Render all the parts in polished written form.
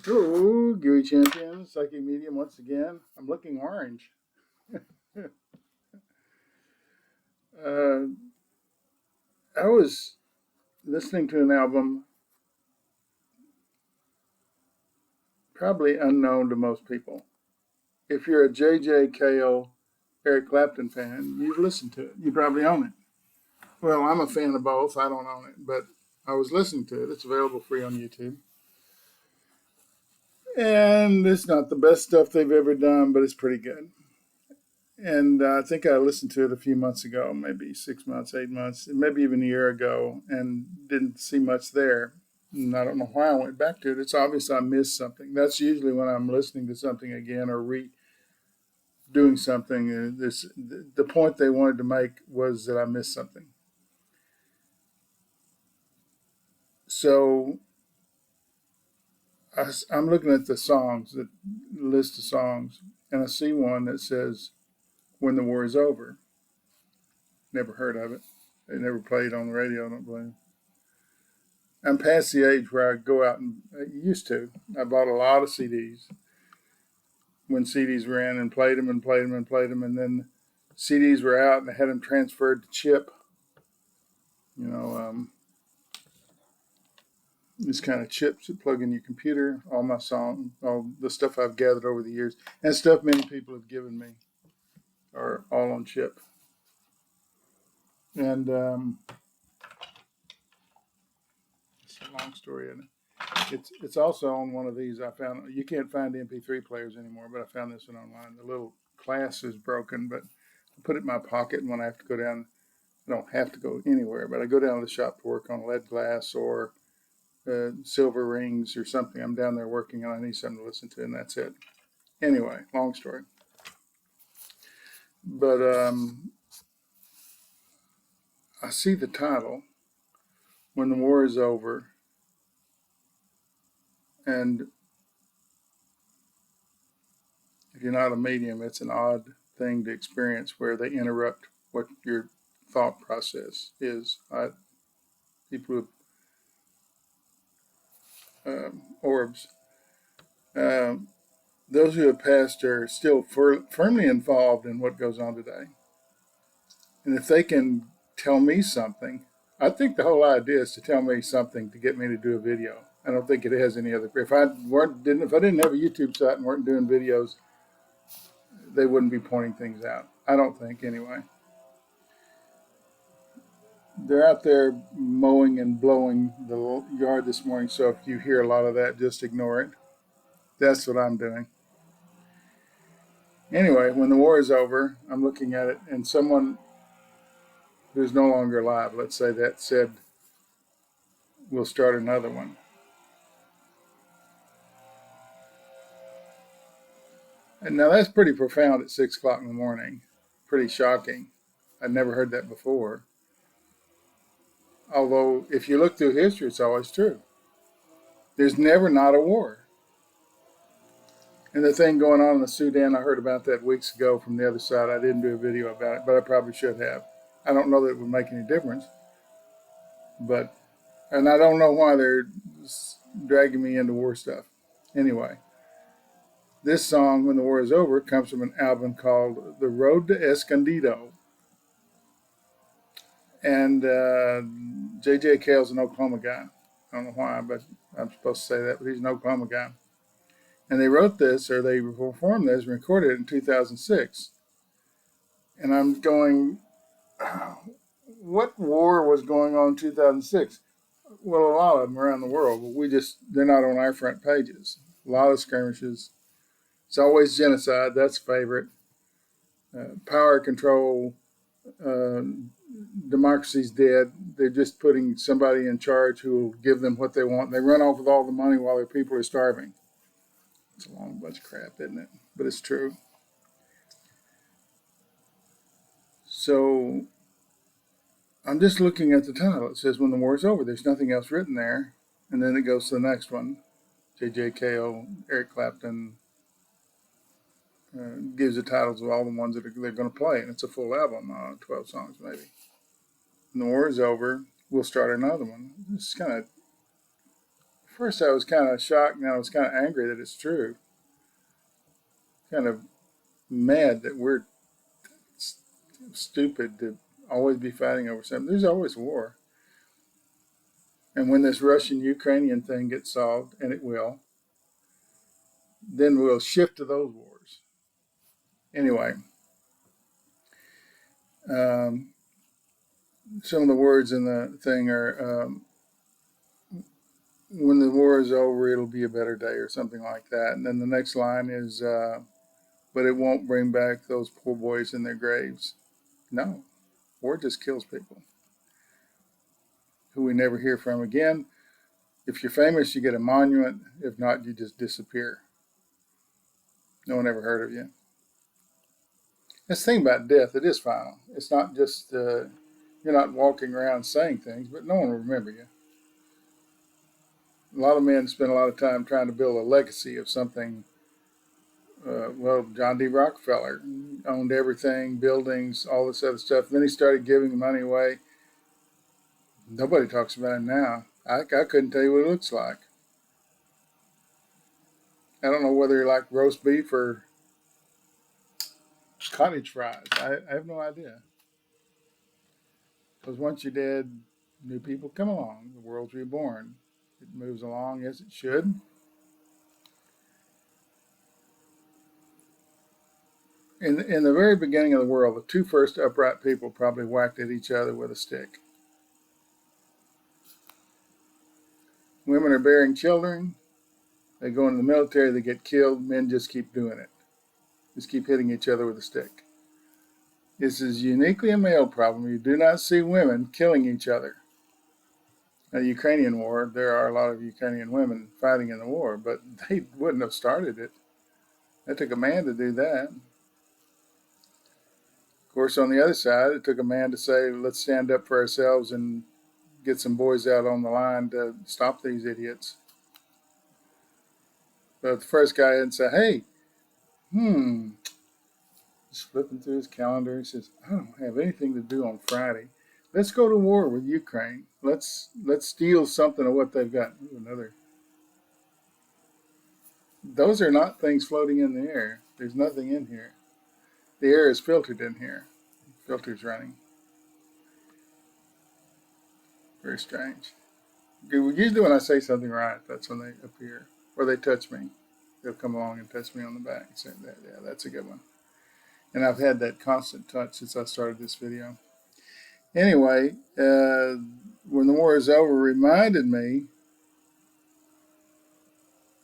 Hello, Gooey Champion, Psychic Medium once again. I'm looking orange. uh, I was listening to an album probably unknown to most people. If you're a J.J. Cale, Eric Clapton fan, you've listened to it. You probably own it. Well, I'm a fan of both. I don't own it, but I was listening to it. It's available free on YouTube. And it's not the best stuff they've ever done, but it's pretty good. And I think I listened to it a few months ago, maybe 6 months, 8 months, maybe even a year ago, and didn't see much there. And I don't know why I went back to it. It's obvious I missed something. That's usually when I'm listening to something again or doing something. The point they wanted to make was that I missed something. So I'm looking at the songs, the list of songs, and I see one that says "When the War Is Over." Never heard of it. They never played on the radio, I don't believe. I'm past the age where I go out and I used to. I bought a lot of CDs when CDs were in and played them and played them and played them. And then CDs were out and I had them transferred to chip. You know, this kind of chips that plug in your computer. All my songs, all the stuff I've gathered over the years, and stuff many people have given me are all on chip. And it's a long story, isn't it? It's also on one of these. I found you can't find MP3 players anymore, but I found this one online. The little class is broken, but I put it in my pocket. And when I have to go down, I don't have to go anywhere, but I go down to the shop to work on lead glass or silver rings or something. I'm down there working, and I need something to listen to, and that's it. Anyway, long story. But I see the title, "When the War Is Over," and if you're not a medium, it's an odd thing to experience where they interrupt what your thought process is. People with orbs, um, those who have passed are still firmly involved in what goes on today. And if they can tell me something, I think the whole idea is to tell me something to get me to do a video. I don't think it has any other. If I didn't have a YouTube site and weren't doing videos, they wouldn't be pointing things out. I don't think anyway. They're out there mowing and blowing the yard this morning, so if you hear a lot of that, just ignore it. That's what I'm doing. Anyway, when the war is over, I'm looking at it, and someone who's no longer alive, let's say that, said, "We'll start another one." And now that's pretty profound at 6 o'clock in the morning. Pretty shocking. I'd never heard that before. Although, if you look through history, it's always true. There's never not a war. And the thing going on in the Sudan, I heard about that weeks ago from the other side. I didn't do a video about it, but I probably should have. I don't know that it would make any difference. And I don't know why they're dragging me into war stuff. Anyway, this song, "When the War Is Over," comes from an album called "The Road to Escondido." And J.J. Cale's an Oklahoma guy. I don't know why, but I'm supposed to say that, but he's an Oklahoma guy. And they wrote this, or they performed this, and recorded it in 2006. And I'm going, what war was going on in 2006? Well, a lot of them around the world, but they're not on our front pages. A lot of skirmishes. It's always genocide, that's favorite. Power control, uh, democracy's dead. They're just putting somebody in charge who will give them what they want. They run off with all the money while their people are starving. It's a long bunch of crap, isn't it? But it's true. So I'm just looking at the title. It says "When the War Is Over." There's nothing else written there. And then it goes to the next one. J.J. Cale, Eric Clapton, gives the titles of all the ones that they're going to play. And it's a full album, 12 songs maybe. When the war is over, we'll start another one. It's kind of First, I was kind of shocked, and I was kind of angry that it's true. Kind of mad that we're stupid to always be fighting over something. There's always war. And when this Russian Ukrainian thing gets solved, and it will, then we'll shift to those wars. Anyway, um, some of the words in the thing are when the war is over, it'll be a better day, or something like that. And then the next line is, but it won't bring back those poor boys in their graves. No, war just kills people who we never hear from again. If you're famous, you get a monument. If not, you just disappear. No one ever heard of you. This thing about death, it is final. It's not just, you're not walking around saying things, but no one will remember you. A lot of men spend a lot of time trying to build a legacy of something. Well, John D. Rockefeller owned everything, buildings, all this other stuff. Then he started giving the money away. Nobody talks about him now. I couldn't tell you what it looks like. I don't know whether he liked roast beef or cottage fries. I have no idea. Because once you're dead, new people come along. The world's reborn. It moves along as it should. In the very beginning of the world, the two first upright people probably whacked at each other with a stick. Women are bearing children. They go into the military, they get killed. Men just keep doing it. Just keep hitting each other with a stick. This is uniquely a male problem. You do not see women killing each other. In the Ukrainian war, there are a lot of Ukrainian women fighting in the war, but they wouldn't have started it. It took a man to do that. Of course, on the other side, it took a man to say, let's stand up for ourselves and get some boys out on the line to stop these idiots. But the first guy didn't say, hey, just flipping through his calendar, he says, I don't have anything to do on Friday. Let's go to war with Ukraine. Let's steal something of what they've got. Ooh, another. Those are not things floating in the air. There's nothing in here. The air is filtered in here. Filter's running. Very strange. Usually when I say something right, that's when they appear. Or they touch me. They'll come along and touch me on the back and say, yeah, that's a good one. And I've had that constant touch since I started this video. Anyway, when the war is over, reminded me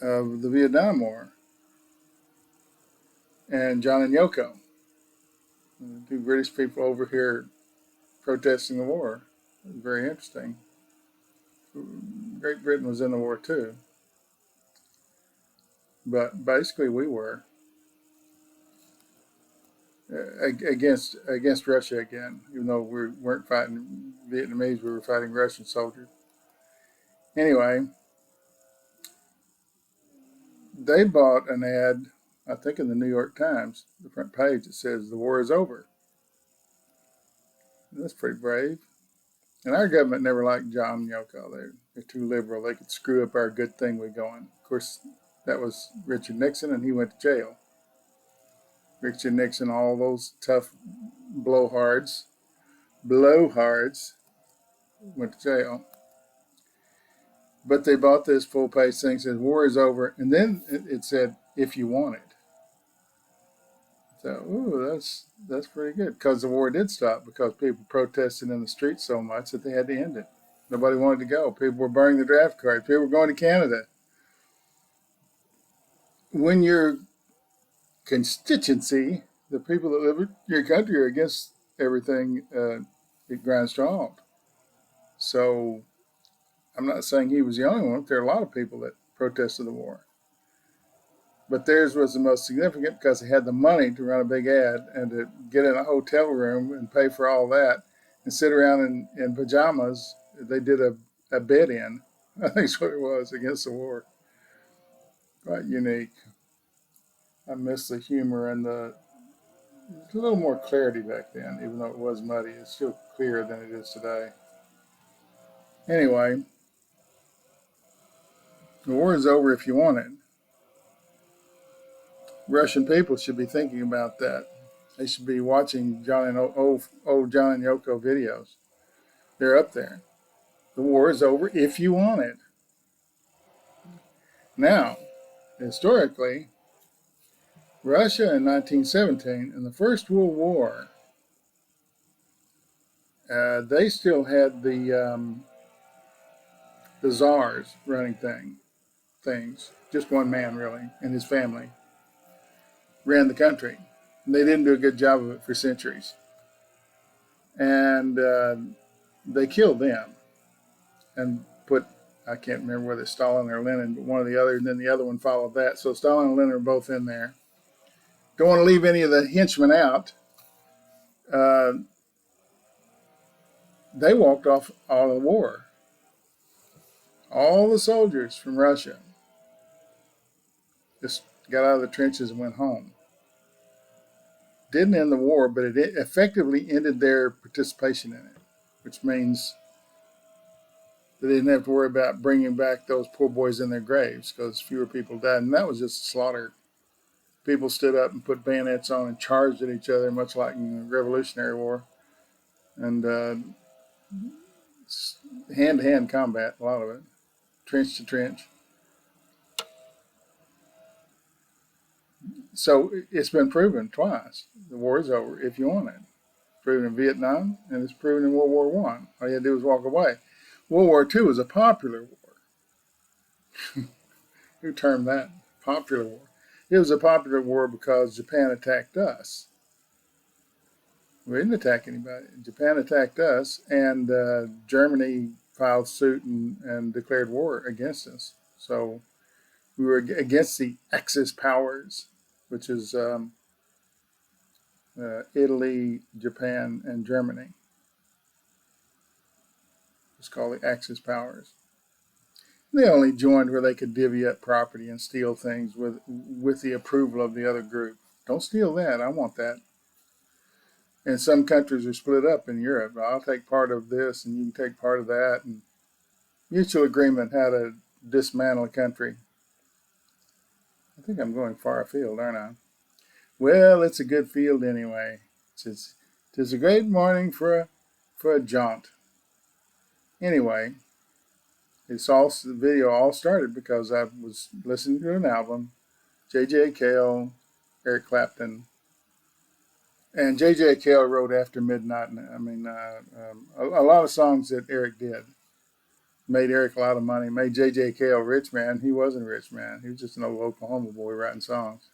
of the Vietnam War and John and Yoko, the two British people over here protesting the war. It was very interesting. Great Britain was in the war too, but basically we were against Russia again. Even though we weren't fighting Vietnamese, we were fighting Russian soldiers. Anyway, they bought an ad, I think in the New York Times, the front page, that says the war is over. That's pretty brave. And our government never liked John and Yoko. They're too liberal. They could screw up our good thing we're going. Of course, that was Richard Nixon, and he went to jail. Richard Nixon, all those tough blowhards, went to jail. But they bought this full-page thing that says war is over, and then it said if you want it. So, ooh, that's pretty good, because the war did stop because people protested in the streets so much that they had to end it. Nobody wanted to go. People were burning the draft cards. People were going to Canada. When your constituency, the people that live in your country, are against everything, it grinds to a halt. So I'm not saying he was the only one. There are a lot of people that protested the war. But theirs was the most significant because they had the money to run a big ad and to get in a hotel room and pay for all that and sit around in pajamas. They did a bed in. I think that's what it was, against the war. Quite unique. I miss the humor and a little more clarity back then, even though it was muddy. It's still clearer than it is today. Anyway, The war is over if you want it. Russian people should be thinking about that. They should be watching old John and Yoko videos. They're up there. The war is over if you want it. Now, historically, Russia in 1917, in the First World War, they still had the czars running things. Just one man, really, and his family ran the country. And they didn't do a good job of it for centuries. And they killed them and put, I can't remember whether Stalin or Lenin, but one or the other, and then the other one followed that. So Stalin and Lenin are both in there. Don't want to leave any of the henchmen out. Uh, they walked off all of the war. All the soldiers from Russia just got out of the trenches and went home. Didn't end the war, but it effectively ended their participation in it, which means they didn't have to worry about bringing back those poor boys in their graves because fewer people died. And that was just slaughter. People stood up and put bayonets on and charged at each other, much like in the Revolutionary War. And hand-to-hand combat, a lot of it, trench to trench. So it's been proven twice. The war is over if you want it. It's proven in Vietnam, and it's proven in World War One. All you had to do was walk away. World War II was a popular war. Who termed that popular war? It was a popular war because Japan attacked us. We didn't attack anybody. Japan attacked us, and Germany filed suit and declared war against us. So we were against the Axis powers, which is Italy, Japan, and Germany. It's called the Axis powers. They only joined where they could divvy up property and steal things with the approval of the other group. Don't steal that. I want that. And some countries are split up in Europe. I'll take part of this, and you can take part of that. And mutual agreement how to dismantle a country. I think I'm going far afield, aren't I? Well, it's a good field anyway. Tis a great morning for a jaunt. Anyway, the video all started because I was listening to an album, J.J. Cale, Eric Clapton, and J.J. Cale wrote After Midnight. I mean, a lot of songs that Eric did made Eric a lot of money, made J.J. Cale a rich man. He wasn't a rich man. He was just an old Oklahoma boy writing songs.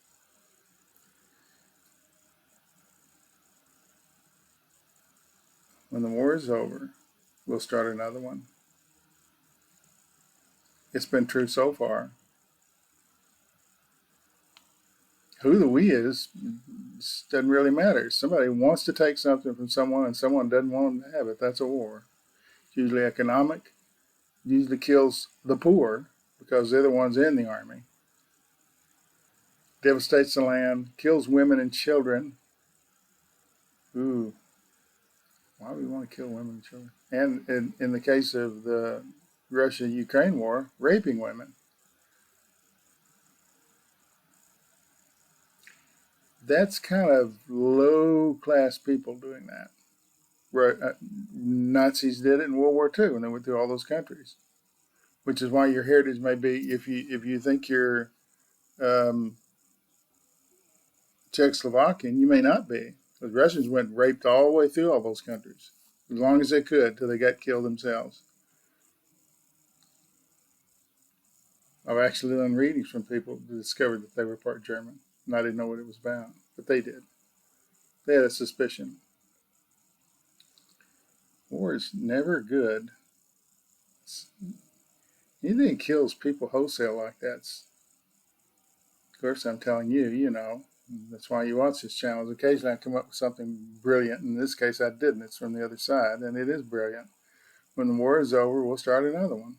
When the war is over, we'll start another one. It's been true so far. Who the we is doesn't really matter. Somebody wants to take something from someone and someone doesn't want them to have it. That's a war. It's usually economic. It usually kills the poor because they're the ones in the army. Devastates the land, kills women and children. Ooh, why would we want to kill women and children? And in the case of the Russia-Ukraine war, raping women. That's kind of low-class people doing that. Nazis did it in World War II when they went through all those countries, which is why your heritage may be, if you think you're Czechoslovakian, you may not be. The Russians went and raped all the way through all those countries as long as they could till they got killed themselves. I've actually done readings from people who discovered that they were part German, and I didn't know what it was about, but they did. They had a suspicion. War is never good. Anything that kills people wholesale like that's, of course, I'm telling you, you know. That's why you watch this channel. Occasionally I come up with something brilliant. In this case, I didn't. It's from the other side, and it is brilliant. When the war is over, we'll start another one.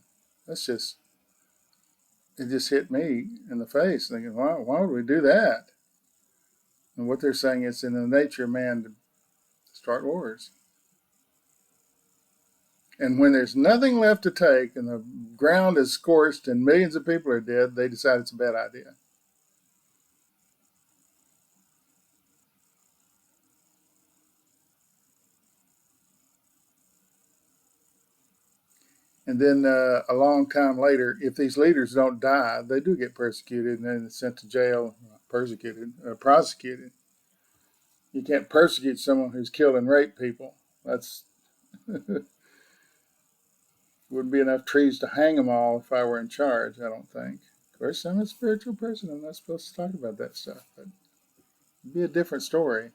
It just hit me in the face, thinking, why would we do that? And what they're saying is in the nature of man to start wars. And when there's nothing left to take and the ground is scorched and millions of people are dead, they decide it's a bad idea. And then a long time later, if these leaders don't die, they do get persecuted and then sent to jail, prosecuted. You can't persecute someone who's killed and raped people. That's wouldn't be enough trees to hang them all if I were in charge, I don't think. Of course, I'm a spiritual person. I'm not supposed to talk about that stuff, but it'd be a different story.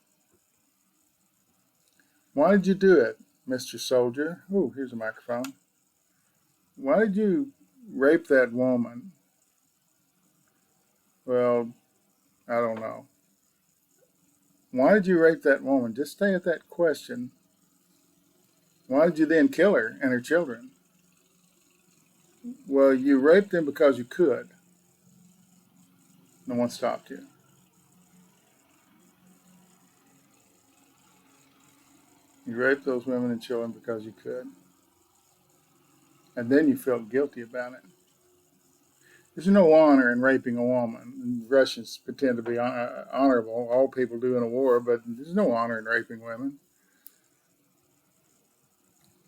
Why did you do it, Mr. Soldier? Oh, here's a microphone. Why did you rape that woman? Well, I don't know. Why did you rape that woman? Just stay at that question. Why did you then kill her and her children? Well, you raped them because you could. No one stopped you. You raped those women and children because you could. And then you felt guilty about it. There's no honor in raping a woman. Russians pretend to be honorable. All people do in a war, but there's no honor in raping women.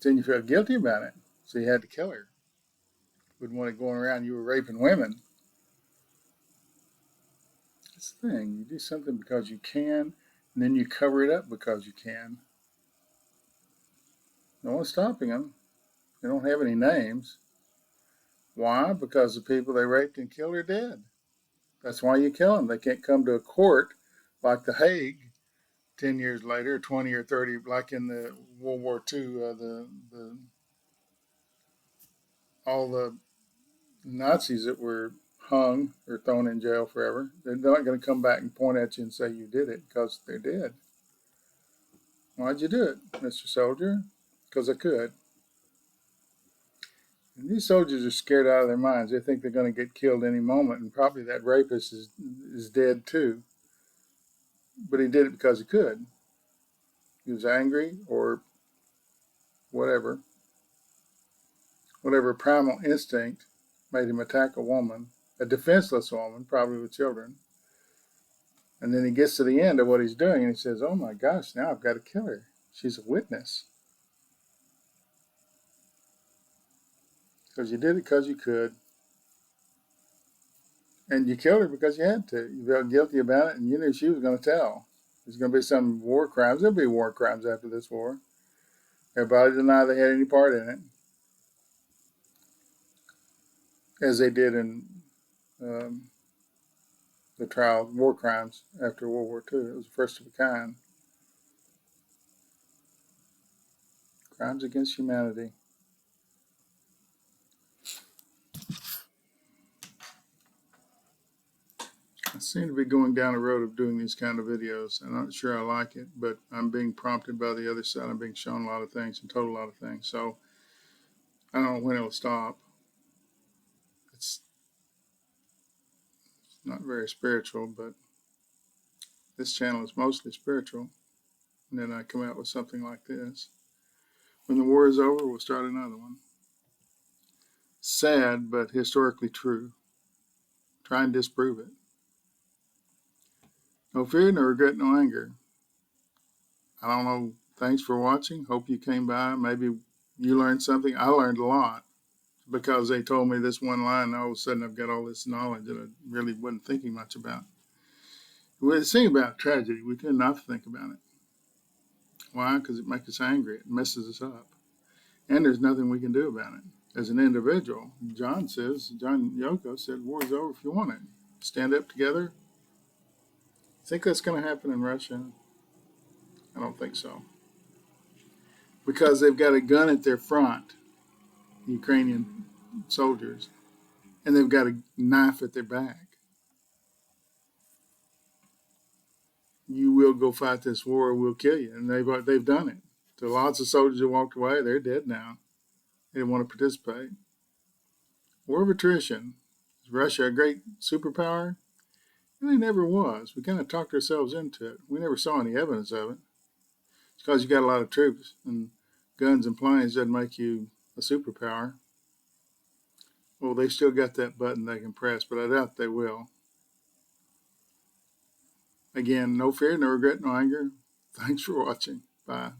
Then you felt guilty about it, so you had to kill her. Wouldn't want it going around you were raping women. That's the thing. You do something because you can, and then you cover it up because you can. No one's stopping them. They don't have any names. Why? Because the people they raped and killed are dead. That's why you kill them. They can't come to a court like The Hague 10 years later, 20 or 30, like in the World War II, all the Nazis that were hung or thrown in jail forever. They're not going to come back and point at you and say you did it because they're dead. Why'd you do it, Mr. Soldier? Because I could. And these soldiers are scared out of their minds. They think they're going to get killed any moment, and probably that rapist is dead too. But he did it because he could. He was angry or whatever. Whatever primal instinct made him attack a woman, a defenseless woman, probably with children. And then he gets to the end of what he's doing and he says, oh my gosh, now I've got to kill her. She's a witness. Because you did it because you could. And you killed her because you had to. You felt guilty about it and you knew she was going to tell. There's going to be some war crimes. There'll be war crimes after this war. Everybody denied they had any part in it. As they did in the trial of war crimes after World War II. It was the first of a kind. Crimes against humanity. I seem to be going down a road of doing these kind of videos. I'm not sure I like it, but I'm being prompted by the other side. I'm being shown a lot of things and told a lot of things. So I don't know when it'll stop. It's not very spiritual, but this channel is mostly spiritual. And then I come out with something like this. When the war is over, we'll start another one. Sad, but historically true. Try and disprove it. No fear, no regret, no anger. I don't know. Thanks for watching. Hope you came by. Maybe you learned something. I learned a lot because they told me this one line. And all of a sudden, I've got all this knowledge that I really wasn't thinking much about. When it's thing about tragedy, we tend not to think about it. Why? Because it makes us angry. It messes us up. And there's nothing we can do about it. As an individual, John Yoko said, war is over if you want it. Stand up together. Think that's going to happen in Russia? I don't think so. Because they've got a gun at their front, Ukrainian soldiers, and they've got a knife at their back. You will go fight this war or we'll kill you. And they've done it. So lots of soldiers that walked away, they're dead now. They didn't want to participate. War of attrition. Is Russia a great superpower? It really never was. We kind of talked ourselves into it. We never saw any evidence of it. It's because you got a lot of troops, and guns and planes doesn't make you a superpower. Well, they still got that button they can press, but I doubt they will. Again, no fear, no regret, no anger. Thanks for watching. Bye.